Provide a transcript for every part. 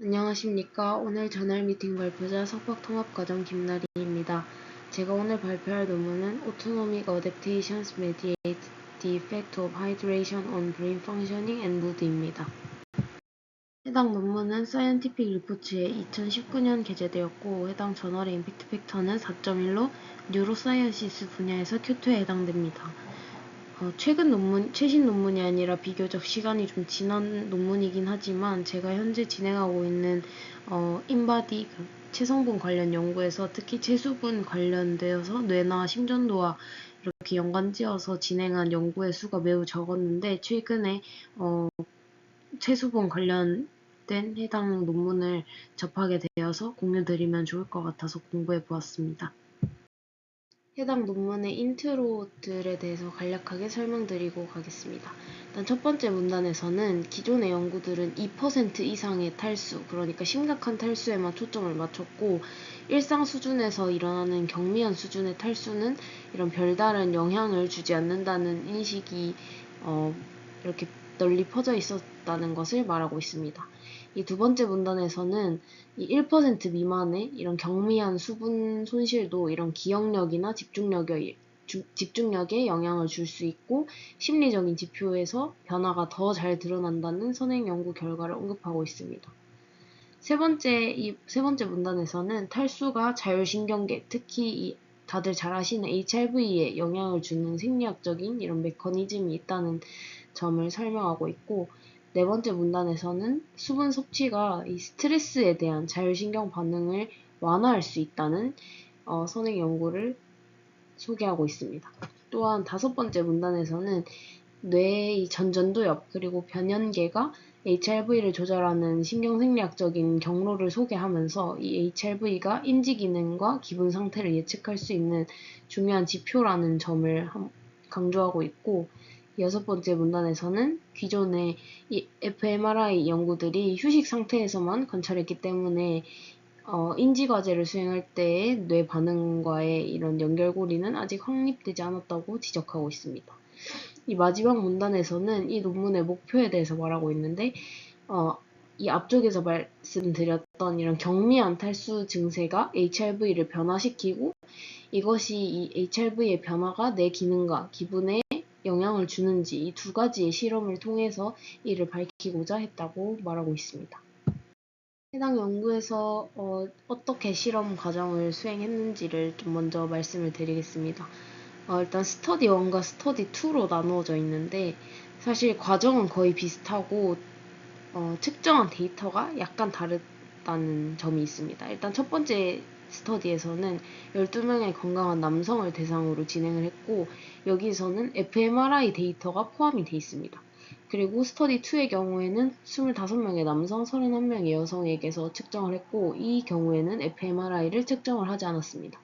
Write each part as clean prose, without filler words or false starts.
안녕하십니까. 오늘 저널 미팅 발표자 석박통합과정 김나리입니다. 제가 오늘 발표할 논문은 Autonomic Adaptations Mediate the Effect of Hydration on Brain Functioning and Mood입니다. 해당 논문은 사이언티픽 리포츠에 2019년 게재되었고 해당 저널의 임팩트 팩터는 4.1로 뉴로사이언시스 분야에서 Q2에 해당됩니다. 최신 논문이 아니라 비교적 시간이 좀 지난 논문이긴 하지만 제가 현재 진행하고 있는 인바디 체성분 관련 연구에서 특히 체수분 관련되어서 뇌나 심전도와 이렇게 연관지어서 진행한 연구의 수가 매우 적었는데 최근에 체수분 관련된 해당 논문을 접하게 되어서 공유드리면 좋을 것 같아서 공부해 보았습니다. 해당 논문의 인트로들에 대해서 간략하게 설명드리고 가겠습니다. 일단 첫 번째 문단에서는 기존의 연구들은 2% 이상의 탈수, 그러니까 심각한 탈수에만 초점을 맞췄고 일상 수준에서 일어나는 경미한 수준의 탈수는 이런 별다른 영향을 주지 않는다는 인식이 이렇게 널리 퍼져 있었다는 것을 말하고 있습니다. 이 두 번째 문단에서는 이 1% 미만의 이런 경미한 수분 손실도 이런 기억력이나 집중력에 영향을 줄 수 있고 심리적인 지표에서 변화가 더 잘 드러난다는 선행 연구 결과를 언급하고 있습니다. 세 번째 문단에서는 탈수가 자율신경계, 특히 다들 잘 아시는 HRV에 영향을 주는 생리학적인 이런 메커니즘이 있다는 점을 설명하고 있고, 네 번째 문단에서는 수분 섭취가 이 스트레스에 대한 자율신경 반응을 완화할 수 있다는 선행 연구를 소개하고 있습니다. 또한 다섯 번째 문단에서는 뇌의 전전두엽 그리고 변연계가 HRV를 조절하는 신경생리학적인 경로를 소개하면서 이 HRV가 인지기능과 기분 상태를 예측할 수 있는 중요한 지표라는 점을 강조하고 있고, 여섯 번째 문단에서는 기존의 이 fMRI 연구들이 휴식 상태에서만 관찰했기 때문에 인지과제를 수행할 때의 뇌 반응과의 이런 연결고리는 아직 확립되지 않았다고 지적하고 있습니다. 이 마지막 문단에서는 이 논문의 목표에 대해서 말하고 있는데, 이 앞쪽에서 말씀드렸던 이런 경미한 탈수 증세가 HRV를 변화시키고 이것이 이 HRV의 변화가 내 기능과 기분에 영향을 주는지 이 두 가지의 실험을 통해서 이를 밝히고자 했다고 말하고 있습니다. 해당 연구에서 어떻게 실험 과정을 수행했는지를 좀 먼저 말씀을 드리겠습니다. 일단 스터디 1과 스터디 2로 나누어져 있는데 사실 과정은 거의 비슷하고 측정한 데이터가 약간 다르다는 점이 있습니다. 일단 첫 번째 스터디에서는 12명의 건강한 남성을 대상으로 진행을 했고 여기서는 fMRI 데이터가 포함이 되어 있습니다. 그리고 스터디 2의 경우에는 25명의 남성, 31명의 여성에게서 측정을 했고 이 경우에는 fMRI를 측정을 하지 않았습니다.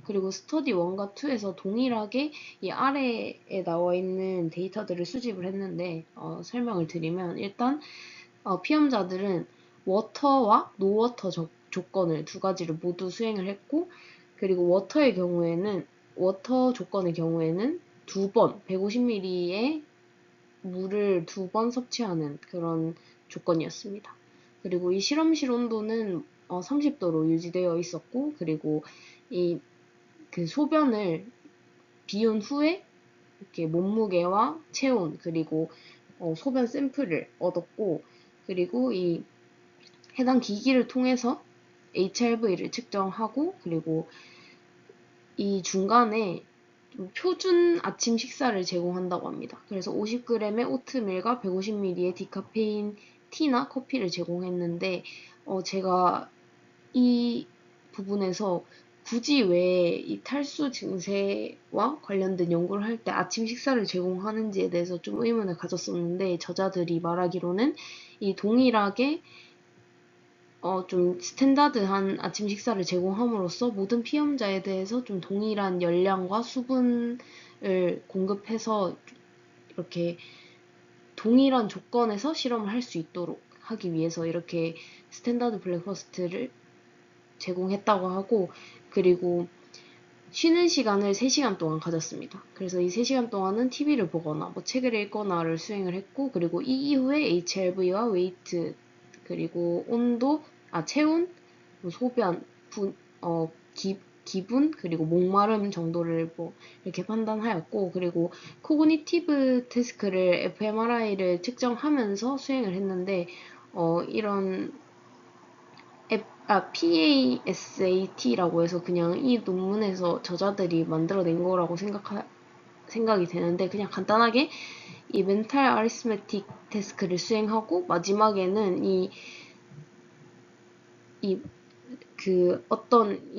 그리고 스터디 1과 2에서 동일하게 이 아래에 나와 있는 데이터들을 수집을 했는데 설명을 드리면 일단 피험자들은 워터와 노워터 조건을 두 가지를 모두 수행을 했고 그리고 워터 조건의 경우에는 2번 150ml의 물을 2번 섭취하는 그런 조건이었습니다. 그리고 이 실험실 온도는 30도로 유지되어 있었고 그리고 그 소변을 비운 후에 이렇게 몸무게와 체온 그리고 소변 샘플을 얻었고 그리고 이 해당 기기를 통해서 HRV를 측정하고 그리고 이 중간에 표준 아침 식사를 제공한다고 합니다. 그래서 50g의 오트밀과 150ml의 디카페인 티나 커피를 제공했는데 제가 이 부분에서 굳이 왜 이 탈수 증세와 관련된 연구를 할 때 아침 식사를 제공하는지에 대해서 좀 의문을 가졌었는데 저자들이 말하기로는 이 동일하게 좀 스탠다드한 아침 식사를 제공함으로써 모든 피험자에 대해서 좀 동일한 열량과 수분을 공급해서 이렇게 동일한 조건에서 실험을 할 수 있도록 하기 위해서 이렇게 스탠다드 블랙퍼스트를 제공했다고 하고 그리고 쉬는 시간을 3시간 동안 가졌습니다. 그래서 이 3시간 동안은 TV를 보거나 뭐 책을 읽거나를 수행을 했고 그리고 이 이후에 HRV와 웨이트 그리고 온도, 체온, 뭐 소변, 기분, 그리고 목마름 정도를 뭐 이렇게 판단하였고, 그리고 코그니티브 태스크를 fMRI를 측정하면서 수행을 했는데, 이런 PASAT라고 해서 그냥 이 논문에서 저자들이 만들어낸 거라고 생각이 되는데, 그냥 간단하게 이 멘탈 아리스메틱 태스크를 수행하고 마지막에는 이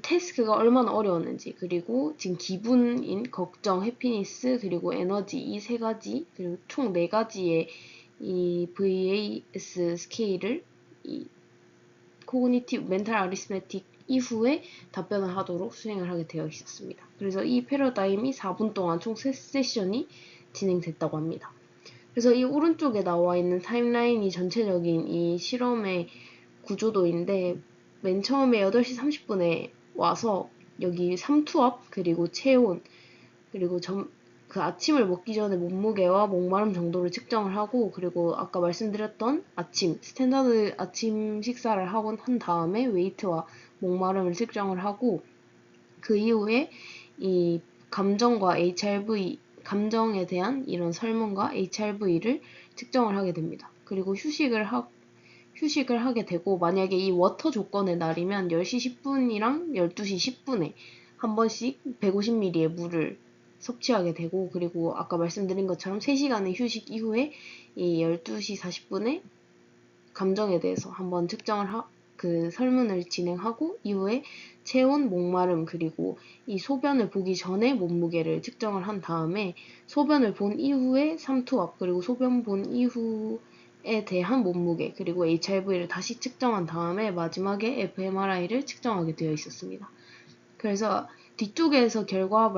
태스크가 얼마나 어려웠는지, 그리고 지금 기분인 걱정, 해피니스, 그리고 에너지, 이 세 가지, 그리고 총 네 가지의 이 VAS 스케일을 이 코그니티브 멘탈 아리스메틱 이후에 답변을 하도록 수행을 하게 되어 있었습니다. 그래서 이 패러다임이 4분 동안 총 3세션이 진행됐다고 합니다. 그래서 이 오른쪽에 나와 있는 타임라인이 전체적인 이 실험의 구조도인데, 맨 처음에 8시 30분에 와서 여기 삼투압, 그리고 체온, 그리고 그 아침을 먹기 전에 몸무게와 목마름 정도를 측정을 하고, 그리고 아까 말씀드렸던 스탠다드 아침 식사를 하고 한 다음에 웨이트와 목마름을 측정을 하고, 그 이후에 이 감정에 대한 이런 설문과 HRV를 측정을 하게 됩니다. 그리고 휴식을 하게 되고, 만약에 이 워터 조건의 날이면 10시 10분이랑 12시 10분에 한 번씩 150ml의 물을 섭취하게 되고, 그리고 아까 말씀드린 것처럼 3시간의 휴식 이후에 이 12시 40분에 감정에 대해서 한번 그 설문을 진행하고, 이후에 체온, 목마름, 그리고 이 소변을 보기 전에 몸무게를 측정을 한 다음에 소변을 본 이후에 삼투압, 그리고 소변 본 이후에 대한 몸무게, 그리고 HRV를 다시 측정한 다음에 마지막에 fMRI를 측정하게 되어 있었습니다. 그래서 뒤쪽에서 결과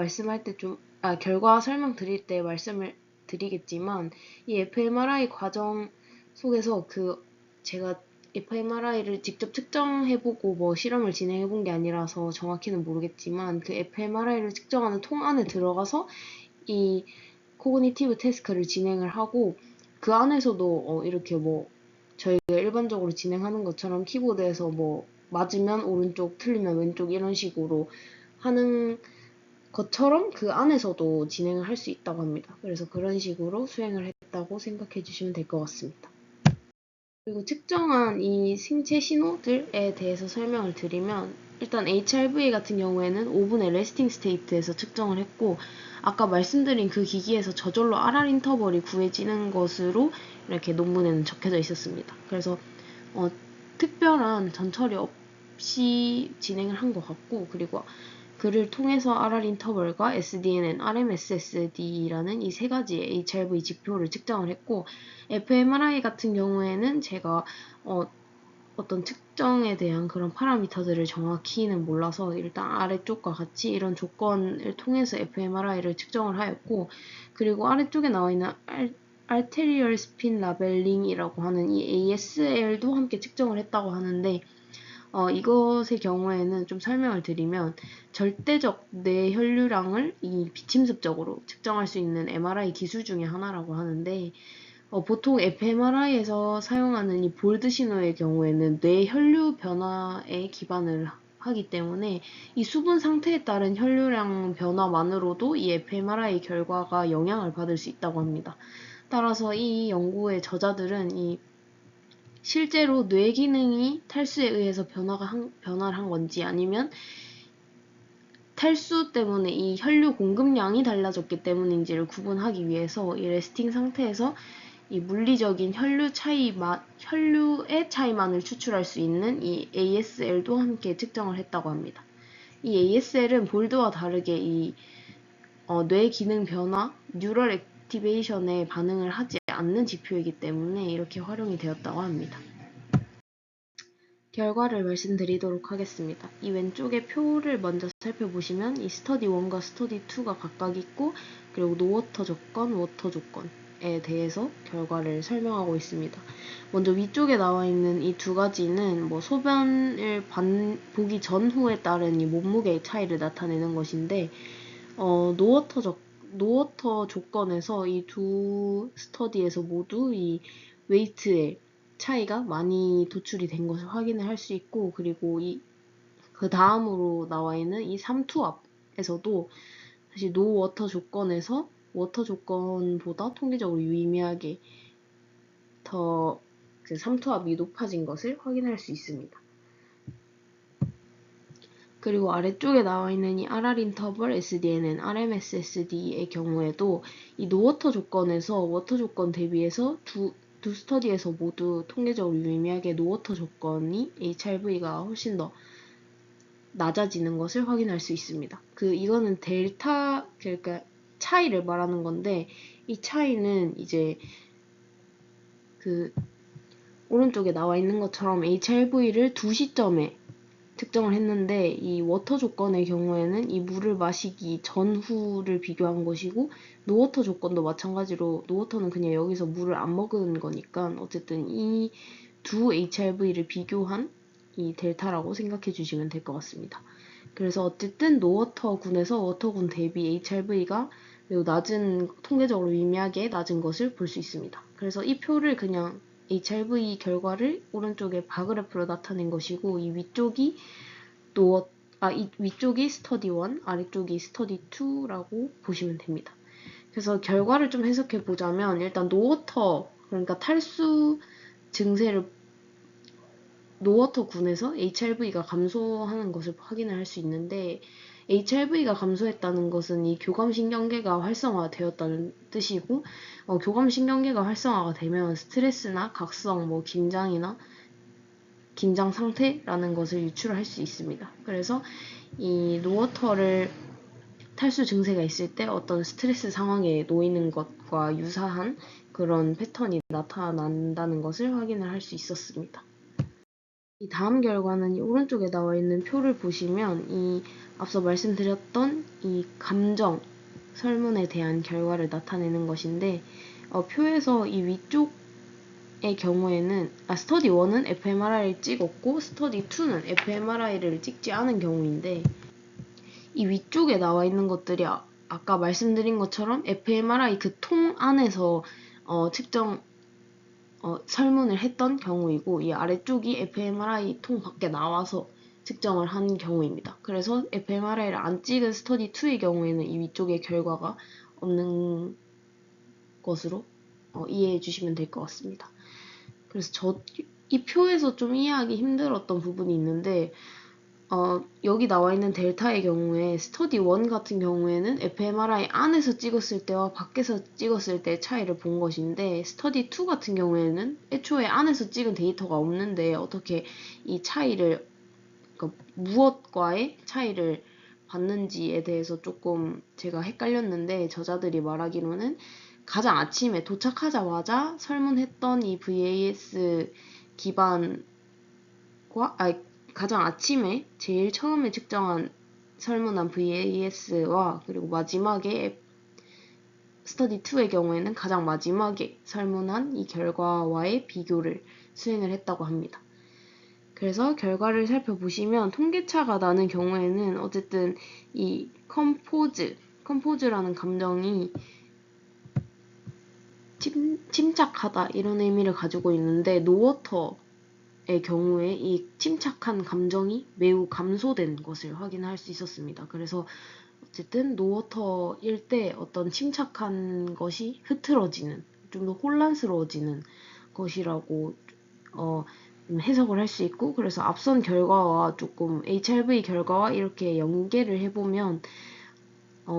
설명 드릴 때 말씀을 드리겠지만, 이 fMRI 과정 속에서 제가 fMRI를 직접 측정해보고 뭐 실험을 진행해본 게 아니라서 정확히는 모르겠지만, 그 fMRI를 측정하는 통 안에 들어가서 이 코그니티브 태스크를 진행을 하고, 그 안에서도 이렇게 뭐 저희가 일반적으로 진행하는 것처럼 키보드에서 뭐 맞으면 오른쪽, 틀리면 왼쪽 이런 식으로 하는 것처럼 그 안에서도 진행을 할 수 있다고 합니다. 그래서 그런 식으로 수행을 했다고 생각해 주시면 될 것 같습니다. 그리고 측정한 이 생체 신호들에 대해서 설명을 드리면, 일단 HRV 같은 경우에는 5분의 레스팅 스테이트에서 측정을 했고, 아까 말씀드린 그 기기에서 저절로 RR 인터벌이 구해지는 것으로 이렇게 논문에는 적혀져 있었습니다. 그래서 특별한 전처리 없이 진행을 한 것 같고, 그리고 그를 통해서 RR 인터벌과 SDNN, RMSSD라는 이 세 가지의 HRV 지표를 측정을 했고, fMRI 같은 경우에는 제가 어떤 특정에 대한 그런 파라미터들을 정확히는 몰라서 일단 아래쪽과 같이 이런 조건을 통해서 fMRI를 측정을 하였고, 그리고 아래쪽에 나와 있는 Arterial Spin Labelling이라고 하는 이 ASL도 함께 측정을 했다고 하는데, 이것의 경우에는 좀 설명을 드리면, 절대적 뇌 혈류량을 이 비침습적으로 측정할 수 있는 MRI 기술 중에 하나라고 하는데, 보통 fMRI에서 사용하는 이 볼드 신호의 경우에는 뇌 혈류 변화에 기반을 하기 때문에 이 수분 상태에 따른 혈류량 변화만으로도 이 fMRI 결과가 영향을 받을 수 있다고 합니다. 따라서 이 연구의 저자들은 실제로 뇌 기능이 탈수에 의해서 변화를 한 건지, 아니면 탈수 때문에 이 혈류 공급량이 달라졌기 때문인지를 구분하기 위해서 이 레스팅 상태에서 이 물리적인 혈류의 차이만을 추출할 수 있는 이 ASL도 함께 측정을 했다고 합니다. 이 ASL은 볼드와 다르게 뇌 기능 변화, 뉴럴 액티베이션에 반응을 하지 않는 지표이기 때문에 이렇게 활용이 되었다고 합니다. 결과를 말씀드리도록 하겠습니다. 이 왼쪽의 표를 먼저 살펴보시면 이 스터디 1과 스터디 2가 각각 있고, 그리고 노워터 조건, 워터 조건에 대해서 결과를 설명하고 있습니다. 먼저 위쪽에 나와 있는 이 두 가지는 뭐 소변을 보기 전후에 따른 이 몸무게의 차이를 나타내는 것인데, 노워터 조건에서 이 두 스터디에서 모두 이 웨이트의 차이가 많이 도출이 된 것을 확인을 할 수 있고, 그리고 그 다음으로 나와 있는 이 삼투압에서도 사실 노워터 조건에서 워터 조건보다 통계적으로 유의미하게 더 그 삼투압이 높아진 것을 확인할 수 있습니다. 그리고 아래쪽에 나와 있는 이 RR 인터벌 SDNN, RMSSD의 경우에도 이 노워터 조건에서 워터 조건 대비해서 두 스터디에서 모두 통계적으로 유의미하게 노워터 조건이 HRV가 훨씬 더 낮아지는 것을 확인할 수 있습니다. 이거는 델타, 그러니까 차이를 말하는 건데, 이 차이는 이제 오른쪽에 나와 있는 것처럼 HRV를 두 시점에 측정을 했는데, 이 워터 조건의 경우에는 이 물을 마시기 전후를 비교한 것이고, 노워터 조건도 마찬가지로, 노워터는 그냥 여기서 물을 안 먹은 거니까 어쨌든 이 두 HRV를 비교한 이 델타라고 생각해 주시면 될 것 같습니다. 그래서 어쨌든 노워터군에서 워터군 대비 HRV가 매우 낮은, 통계적으로 미미하게 낮은 것을 볼 수 있습니다. 그래서 이 표를 그냥 HRV 결과를 오른쪽에 바그래프로 나타낸 것이고, 이 위쪽이 이 위쪽이 스터디 1, 아래쪽이 스터디 2라고 보시면 됩니다. 그래서 결과를 좀 해석해 보자면, 일단 노워터, 그러니까 탈수 증세를 노워터군에서 HRV가 감소하는 것을 확인을 할 수 있는데, HRV가 감소했다는 것은 이 교감신경계가 활성화되었다는 뜻이고, 교감신경계가 활성화가 되면 스트레스나 각성, 긴장이나 긴장 상태라는 것을 유출할 수 있습니다. 그래서 이 노워터를 탈수 증세가 있을 때 어떤 스트레스 상황에 놓이는 것과 유사한 그런 패턴이 나타난다는 것을 확인을 할 수 있었습니다. 이 다음 결과는 이 오른쪽에 나와 있는 표를 보시면 이 앞서 말씀드렸던 이 감정 설문에 대한 결과를 나타내는 것인데, 표에서 이 위쪽의 경우에는 스터디 1은 fMRI를 찍었고 스터디 2는 fMRI를 찍지 않은 경우인데, 이 위쪽에 나와 있는 것들이 아까 말씀드린 것처럼 fMRI 그 통 안에서 설문을 했던 경우이고, 이 아래쪽이 fMRI 통 밖에 나와서 측정을 한 경우입니다. 그래서 fMRI를 안 찍은 스터디 2의 경우에는 이 위쪽의 결과가 없는 것으로 이해해 주시면 될 것 같습니다. 그래서 이 표에서 좀 이해하기 힘들었던 부분이 있는데, 여기 나와 있는 델타의 경우에 스터디 1 같은 경우에는 fMRI 안에서 찍었을 때와 밖에서 찍었을 때 차이를 본 것인데, 스터디 2 같은 경우에는 애초에 안에서 찍은 데이터가 없는데 어떻게 이 차이를, 그러니까 무엇과의 차이를 봤는지에 대해서 조금 제가 헷갈렸는데, 저자들이 말하기로는 가장 아침에 도착하자마자 설문했던 이 VAS 기반과 가장 아침에 제일 처음에 측정한 설문한 VAS와 그리고 마지막에 스터디 2의 경우에는 가장 마지막에 설문한 이 결과와의 비교를 수행을 했다고 합니다. 그래서 결과를 살펴보시면 통계차가 나는 경우에는 어쨌든 이 컴포즈라는 감정이 침착하다 이런 의미를 가지고 있는데, 노워터의 경우에 이 침착한 감정이 매우 감소된 것을 확인할 수 있었습니다. 그래서 어쨌든 노워터일 때 어떤 침착한 것이 흐트러지는, 좀 더 혼란스러워지는 것이라고 해석을 할 수 있고, 그래서 앞선 결과와 조금 HRV 결과와 이렇게 연계를 해보면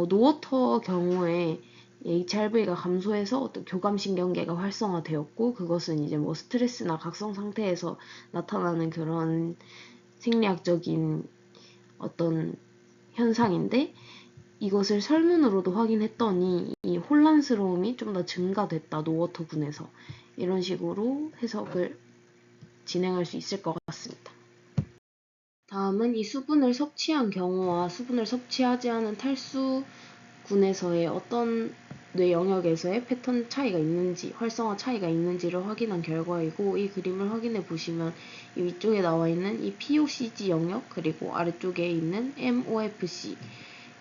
노워터 경우에 HRV가 감소해서 어떤 교감신경계가 활성화되었고, 그것은 이제 스트레스나 각성 상태에서 나타나는 그런 생리학적인 어떤 현상인데, 이것을 설문으로도 확인했더니 이 혼란스러움이 좀 더 증가됐다, 노워터군에서. 이런 식으로 해석을 진행할 수 있을 것 같습니다. 다음은 이 수분을 섭취한 경우와 수분을 섭취하지 않은 탈수군에서의 어떤 뇌 영역에서의 패턴 차이가 있는지, 활성화 차이가 있는지를 확인한 결과이고, 이 그림을 확인해 보시면 이 위쪽에 나와 있는 이 POCG 영역, 그리고 아래쪽에 있는 MOFC,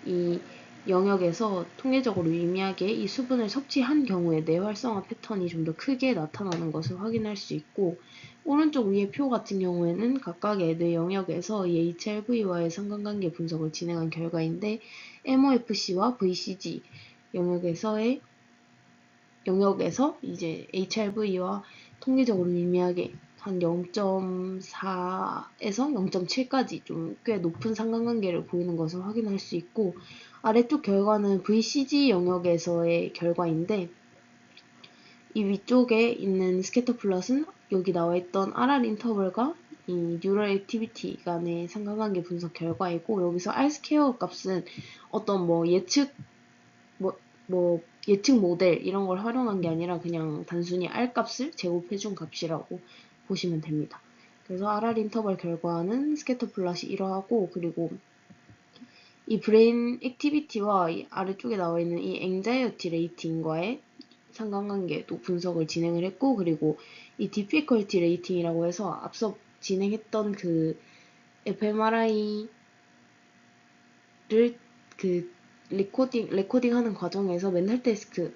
이 영역에서 통계적으로 유의미하게 이 수분을 섭취한 경우에 뇌활성화 패턴이 좀 더 크게 나타나는 것을 확인할 수 있고, 오른쪽 위의 표 같은 경우에는 각각의 뇌 영역에서 이 HRV와의 상관관계 분석을 진행한 결과인데, MOFC와 VCG 영역에서 이제 HRV와 통계적으로 유의미하게 한 0.4에서 0.7까지 좀 꽤 높은 상관관계를 보이는 것을 확인할 수 있고, 아래쪽 결과는 VCG 영역에서의 결과인데, 이 위쪽에 있는 스캐터 플롯은 여기 나와있던 RR 인터벌과 이 뉴럴 액티비티 간의 상관관계 분석 결과이고, 여기서 R스퀘어 값은 어떤 예측 모델 이런 걸 활용한 게 아니라 그냥 단순히 R 값을 제곱해준 값이라고 보시면 됩니다. 그래서 RR 인터벌 결과는 스캐터 플롯이 이러하고, 그리고 이 브레인 액티비티와 이 아래쪽에 나와 있는 이 앵자이어티 레이팅과의 상관관계도 분석을 진행을 했고, 그리고 이 디피컬티 레이팅이라고 해서 앞서 진행했던 그 fMRI를 그 레코딩하는 과정에서 멘탈 태스크,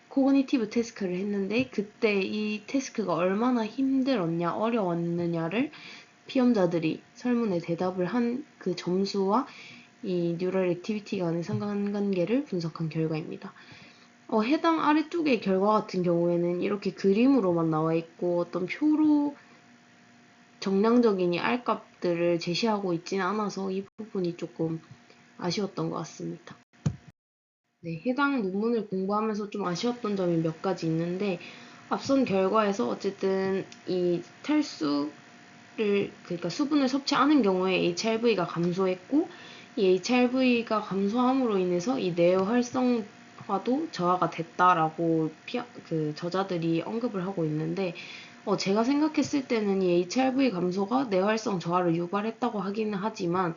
코그니티브 태스크를 했는데, 그때 이 태스크가 얼마나 힘들었냐, 어려웠느냐를 피험자들이 설문에 대답을 한 그 점수와 이 뉴럴 액티비티 간의 상관관계를 분석한 결과입니다. 해당 아래쪽의 결과 같은 경우에는 이렇게 그림으로만 나와 있고 어떤 표로 정량적인 이 R값들을 제시하고 있지는 않아서 이 부분이 조금 아쉬웠던 것 같습니다. 네, 해당 논문을 공부하면서 좀 아쉬웠던 점이 몇 가지 있는데, 앞선 결과에서 어쨌든 이 그러니까 수분을 섭취하는 경우에 HRV가 감소했고, 이 HRV가 감소함으로 인해서 이 뇌의 활성화도 저하가 됐다라고 저자들이 언급을 하고 있는데, 제가 생각했을 때는 이 HRV 감소가 뇌활성 저하를 유발했다고 하기는 하지만,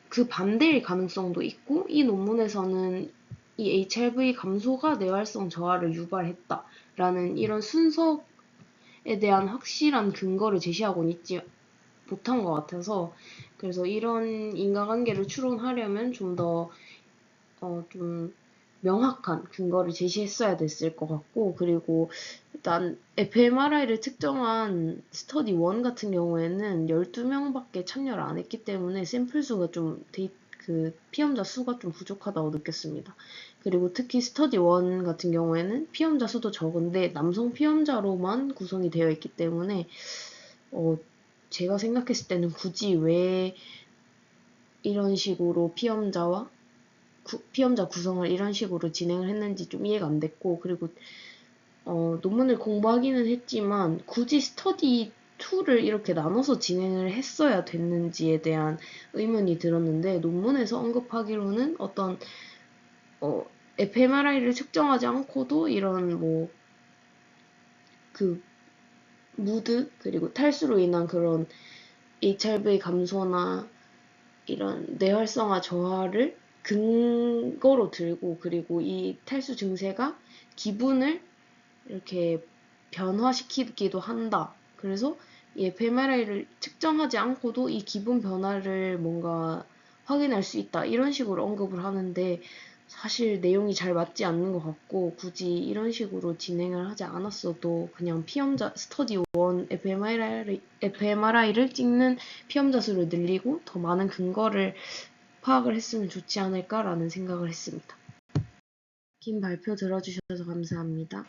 그 반대일 가능성도 있고, 이 논문에서는 이 HRV 감소가 뇌활성 저하를 유발했다라는 이런 순서에 대한 확실한 근거를 제시하고는 있지 못한 것 같아서, 그래서 이런 인과관계를 추론하려면 좀 더 좀 명확한 근거를 제시했어야 됐을 것 같고, 그리고 일단 fMRI를 측정한 스터디 1 같은 경우에는 12명밖에 참여를 안 했기 때문에 샘플 수가 좀 피험자 수가 좀 부족하다고 느꼈습니다. 그리고 특히 스터디 1 같은 경우에는 피험자 수도 적은데 남성 피험자로만 구성이 되어 있기 때문에 제가 생각했을 때는 굳이 왜 이런 식으로 피험자 구성을 이런 식으로 진행을 했는지 좀 이해가 안 됐고, 그리고 논문을 공부하기는 했지만 굳이 스터디 2를 이렇게 나눠서 진행을 했어야 됐는지에 대한 의문이 들었는데, 논문에서 언급하기로는 어떤 fMRI를 측정하지 않고도 이런 무드 그리고 탈수로 인한 그런 HRV 감소나 이런 뇌활성화 저하를 근거로 들고, 그리고 이 탈수 증세가 기분을 이렇게 변화시키기도 한다. 그래서 이 fMRI를 측정하지 않고도 이 기분 변화를 뭔가 확인할 수 있다. 이런 식으로 언급을 하는데, 사실 내용이 잘 맞지 않는 것 같고, 굳이 이런 식으로 진행을 하지 않았어도 그냥 피험자 스터디 1 fMRI를 찍는 피험자 수를 늘리고 더 많은 근거를 파악을 했으면 좋지 않을까라는 생각을 했습니다. 긴 발표 들어주셔서 감사합니다.